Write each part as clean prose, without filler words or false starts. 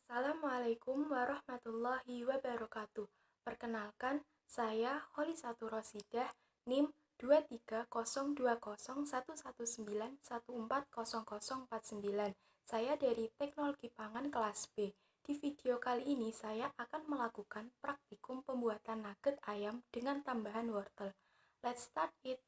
Assalamualaikum warahmatullahi wabarakatuh. Perkenalkan, saya Holisatu Rosidah, NIM 2300111914049. Saya dari Teknologi Pangan kelas B. Di video kali ini saya akan melakukan praktikum pembuatan nugget ayam dengan tambahan wortel. Let's start it.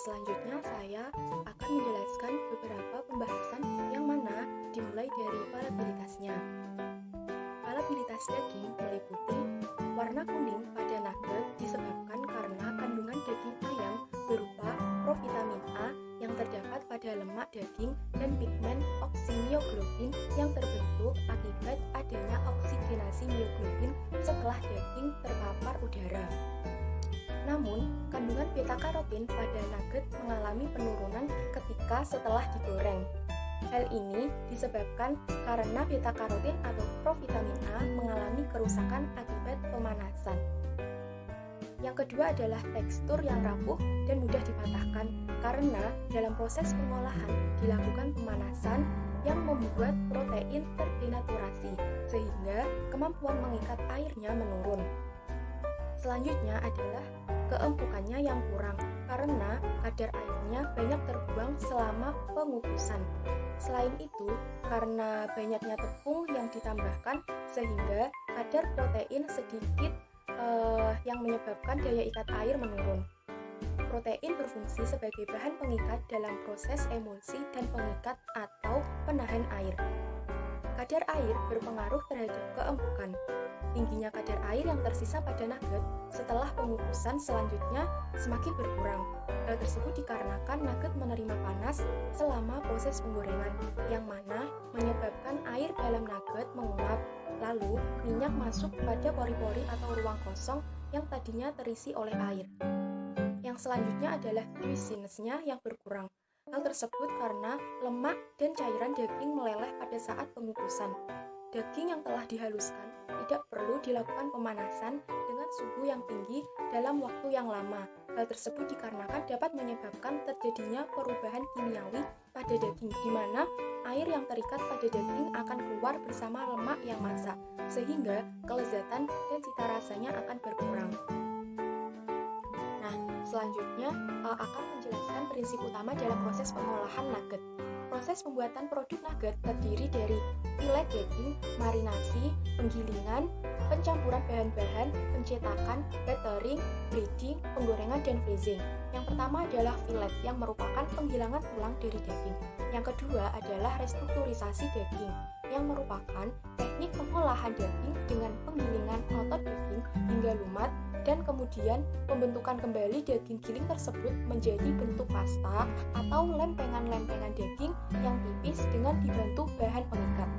Selanjutnya saya akan menjelaskan beberapa pembahasan yang mana dimulai dari falabilitasnya. Falabilitas daging meliputi warna kuning pada nugget disebabkan karena kandungan daging ayam berupa provitamin A yang terdapat pada lemak daging dan pigmen oksimioglobin yang terbentuk akibat adanya oksigenasi mioglobin setelah daging terpapar udara. Namun, kandungan beta-karotin pada nugget mengalami penurunan ketika setelah digoreng. Hal ini disebabkan karena beta-karotin atau provitamin A mengalami kerusakan akibat pemanasan. Yang kedua adalah tekstur yang rapuh dan mudah dipatahkan karena dalam proses pengolahan dilakukan pemanasan yang membuat protein terdenaturasi sehingga kemampuan mengikat airnya menurun. Selanjutnya adalah keempukannya yang kurang karena kadar airnya banyak terbuang selama pengukusan. Selain itu, karena banyaknya tepung yang ditambahkan sehingga kadar protein sedikit yang menyebabkan daya ikat air menurun. Protein berfungsi sebagai bahan pengikat dalam proses emulsi dan pengikat atau penahan air. Kadar air berpengaruh terhadap keempukan. Tingginya kadar air yang tersisa pada nugget setelah pengukusan selanjutnya semakin berkurang. Hal tersebut dikarenakan nugget menerima panas selama proses penggorengan, yang mana menyebabkan air dalam nugget menguap, lalu minyak masuk pada pori-pori atau ruang kosong yang tadinya terisi oleh air. Yang selanjutnya adalah juiciness-nya yang berkurang. Hal tersebut karena lemak dan cairan daging meleleh pada saat pengukusan. Daging yang telah dihaluskan tidak perlu dilakukan pemanasan dengan suhu yang tinggi dalam waktu yang lama. Hal tersebut dikarenakan dapat menyebabkan terjadinya perubahan kimiawi pada daging, di mana air yang terikat pada daging akan keluar bersama lemak yang masak, sehingga kelezatan dan cita rasanya akan berkurang. Nah, selanjutnya akan menjelaskan prinsip utama dalam proses pengolahan nugget. Proses pembuatan produk nugget terdiri dari filet daging, marinasi, penggilingan, pencampuran bahan-bahan, pencetakan, battering, breading, penggorengan, dan freezing. Yang pertama adalah filet yang merupakan penghilangan tulang dari daging. Yang kedua adalah restrukturisasi daging yang merupakan teknik pengolahan daging dengan penggilingan otot daging hingga lumat dan kemudian pembentukan kembali daging giling tersebut menjadi bentuk pasta atau lempengan-lempengan daging yang tipis dengan dibantu bahan pengikat.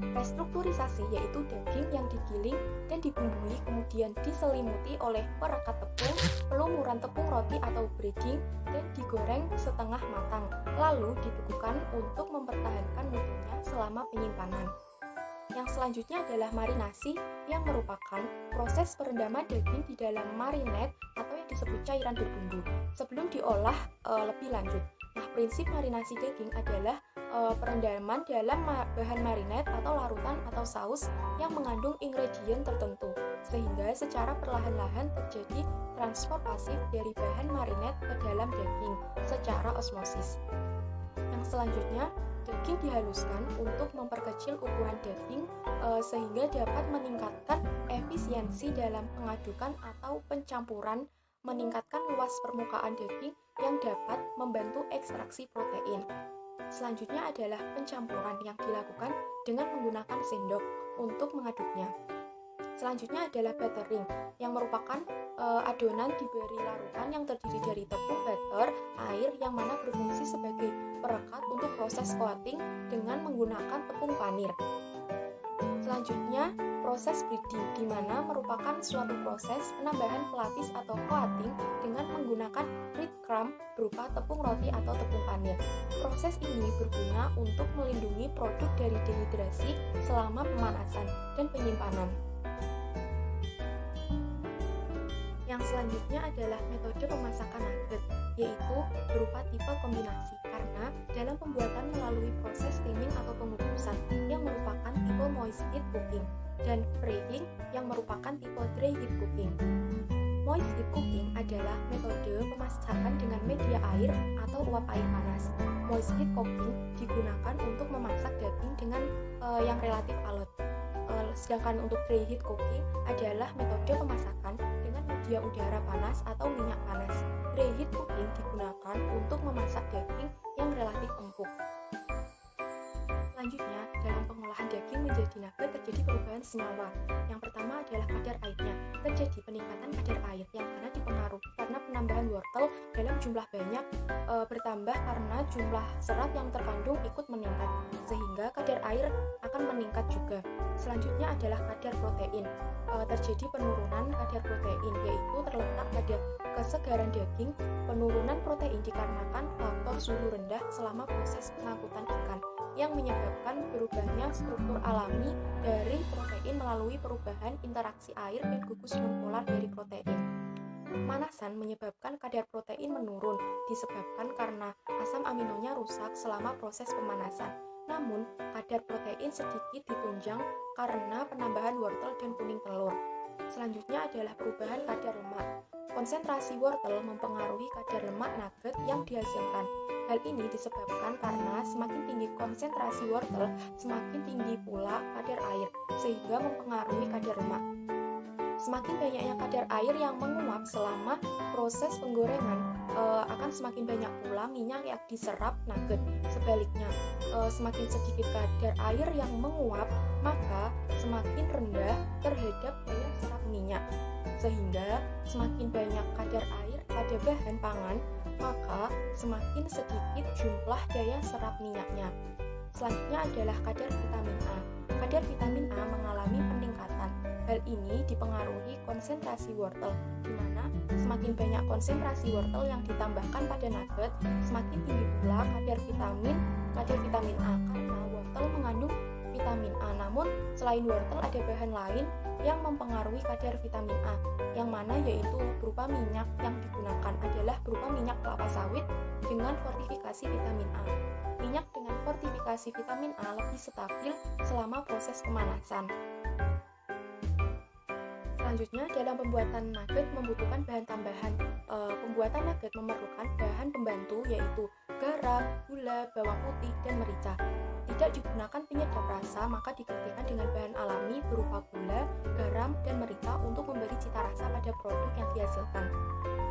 Restrukturisasi yaitu daging yang digiling dan dibumbui kemudian diselimuti oleh perekat tepung, pelumuran tepung roti atau breading, dan digoreng setengah matang, lalu dibekukan untuk mempertahankan mutunya selama penyimpanan. Yang selanjutnya adalah marinasi yang merupakan proses perendaman daging di dalam marinade atau yang disebut cairan berbumbu sebelum diolah lebih lanjut. Nah, prinsip marinasi daging adalah perendaman dalam bahan marinade atau larutan atau saus yang mengandung ingredient tertentu sehingga secara perlahan-lahan terjadi transfer pasif dari bahan marinade ke dalam daging secara osmosis. Yang selanjutnya, daging dihaluskan untuk memperkecil ukuran daging sehingga dapat meningkatkan efisiensi dalam pengadukan atau pencampuran, meningkatkan luas permukaan daging yang dapat membantu ekstraksi protein. Selanjutnya adalah pencampuran yang dilakukan dengan menggunakan sendok untuk mengaduknya. Selanjutnya adalah battering yang merupakan adonan diberi larutan yang terdiri dari tepung, butter, air yang mana berfungsi sebagai perekat untuk proses coating dengan menggunakan tepung panir. Selanjutnya, proses breading di mana merupakan suatu proses penambahan pelapis atau coating dengan menggunakan breadcrumb berupa tepung roti atau tepung panir. Proses ini berguna untuk melindungi produk dari dehidrasi selama pemanasan dan penyimpanan. Yang selanjutnya adalah metode pemasakan nugget, yaitu berupa tipe kombinasi karena dalam pembuatan melalui proses steaming atau pengukusan yang merupakan tipe moist heat cooking dan frying yang merupakan tipe dry heat cooking. Moist heat cooking adalah metode pemasakan dengan media air atau uap air panas. Moist heat cooking digunakan untuk memasak daging dengan yang relatif alot. Sedangkan untuk dry heat cooking adalah metode pemasakan dengan media udara panas atau minyak panas. Dry heat cooking digunakan untuk memasak daging yang relatif empuk. Selanjutnya, dalam pengolahan daging menjadi nugget terjadi perubahan senyawa. Yang pertama adalah kadar airnya. Terjadi peningkatan kadar air yang mana dipengaruhi karena penambahan wortel dalam jumlah banyak bertambah karena jumlah serat yang terkandung ikut meningkat, sehingga kadar air akan meningkat juga. Selanjutnya adalah kadar protein. Terjadi penurunan kadar protein, yaitu terletak pada kesegaran daging. Penurunan protein dikarenakan faktor suhu rendah selama proses pengangkutan ikan yang menyebabkan berubahnya struktur alami dari protein melalui perubahan interaksi air dan gugus nonpolar dari protein. Pemanasan menyebabkan kadar protein menurun disebabkan karena asam aminonya rusak selama proses pemanasan. Namun, kadar protein sedikit ditunjang karena penambahan wortel dan kuning telur. Selanjutnya adalah perubahan kadar lemak. Konsentrasi wortel mempengaruhi kadar lemak nugget yang dihasilkan. Hal ini disebabkan karena semakin tinggi konsentrasi wortel, semakin tinggi pula kadar air, sehingga mempengaruhi kadar lemak. Semakin banyaknya kadar air yang menguap selama proses penggorengan, akan semakin banyak pula minyak yang diserap nugget. Sebaliknya, semakin sedikit kadar air yang menguap, maka semakin rendah terhadap daya serap minyak. Sehingga semakin banyak kadar air pada bahan pangan, maka semakin sedikit jumlah daya serap minyaknya. Selanjutnya adalah kadar vitamin A. Kadar vitamin A mengalami peningkatan. Hal ini dipengaruhi konsentrasi wortel, di mana semakin banyak konsentrasi wortel yang ditambahkan pada nugget, semakin tinggi pula kadar vitamin A karena wortel mengandung vitamin A. Namun, selain wortel ada bahan lain yang mempengaruhi kadar vitamin A, yang mana yaitu berupa minyak yang digunakan adalah berupa minyak kelapa sawit dengan fortifikasi vitamin A. Minyak dengan fortifikasi vitamin A lebih stabil selama proses pemanasan. Selanjutnya, dalam pembuatan nugget membutuhkan bahan tambahan. Pembuatan nugget memerlukan bahan pembantu yaitu garam, gula, bawang putih, dan merica. Tidak digunakan penyedap rasa, maka digantikan dengan bahan alami berupa gula, garam, dan merica untuk memberi cita rasa pada produk yang dihasilkan.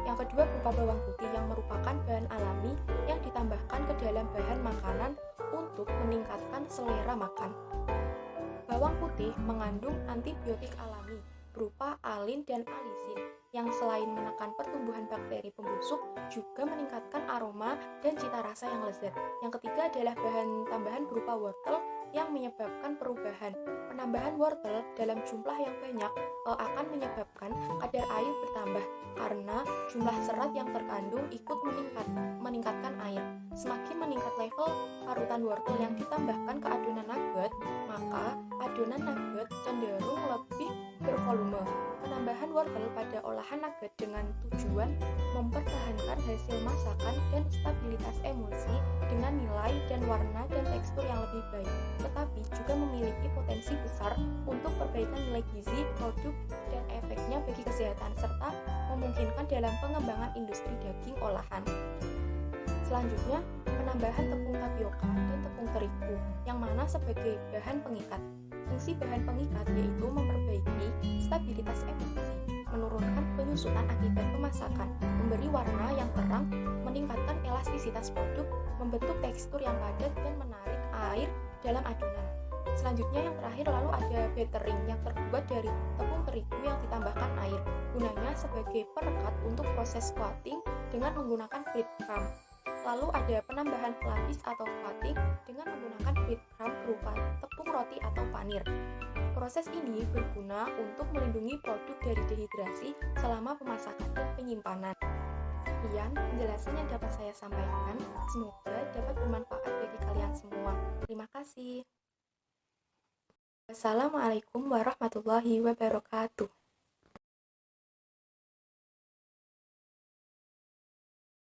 Yang kedua berupa bawang putih yang merupakan bahan alami yang ditambahkan ke dalam bahan makanan untuk meningkatkan selera makan. Bawang putih mengandung antibiotik alami berupa alin dan alisin, yang selain menekan pertumbuhan bakteri pembusuk, juga meningkatkan aroma dan cita rasa yang lezat. Yang ketiga adalah bahan tambahan berupa wortel yang menyebabkan perubahan. Penambahan wortel dalam jumlah yang banyak akan menyebabkan kadar air bertambah karena jumlah serat yang terkandung ikut meningkatkan air. Semakin meningkat level parutan wortel yang ditambahkan ke adonan nugget, maka adonan nugget cenderung lebih bervolume. Penambahan wortel pada olahan nugget dengan tujuan mempertahankan hasil masakan dan stabilitas emulsi dengan nilai dan warna dan tekstur yang lebih baik, tetapi juga memiliki potensi besar untuk perbaikan nilai gizi produk dan efeknya bagi kesehatan serta memungkinkan dalam pengembangan industri daging olahan. Selanjutnya, penambahan tepung tapioka dan tepung terigu, yang mana sebagai bahan pengikat. Fungsi bahan pengikat yaitu memperbaiki stabilitas emulsi, menurunkan penyusutan akibat pemasakan, memberi warna yang terang, meningkatkan elastisitas produk, membentuk tekstur yang padat, dan menarik air dalam adonan. Selanjutnya yang terakhir lalu ada battering yang terbuat dari tepung terigu yang ditambahkan air. Gunanya sebagai perekat untuk proses coating dengan menggunakan breadcrumb. Lalu ada penambahan pelapis atau coating dengan menggunakan breadcrumb berupa tepung roti atau panir. Proses ini berguna untuk melindungi produk dari dehidrasi selama pemasakan dan penyimpanan. Sekian penjelasan yang dapat saya sampaikan. Semoga dapat bermanfaat bagi kalian semua. Terima kasih. Wassalamualaikum warahmatullahi wabarakatuh.